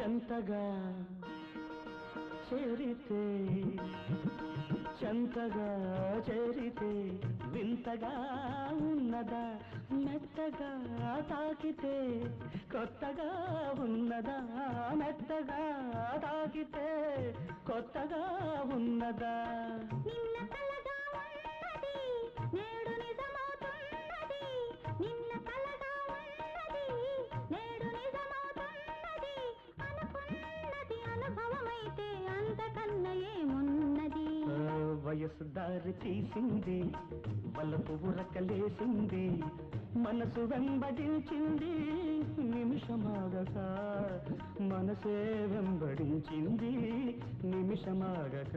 చెంతగా చేరితే చెంతగా చేరితే వింతగా ఉన్నదా మెత్తగా తాకితే కొత్తగా ఉన్నదా మెత్తగా తాకితే కొత్తగా ఉన్నదా నిన్న కలగా ఉన్నది నేడు నిజమవుతున్నది నిన్న కలగా ఉన్నది నేడు నిజమవుతున్నది అనుకున్నది అనుభవమైతే అంతకన్నా ఏమున్నది వయసు దారి తీసింది వలపు ఉరకలేసింది మనసు వెంబడించింది నిమిషమాగక మనసే వెంబడించింది నిమిషమాగక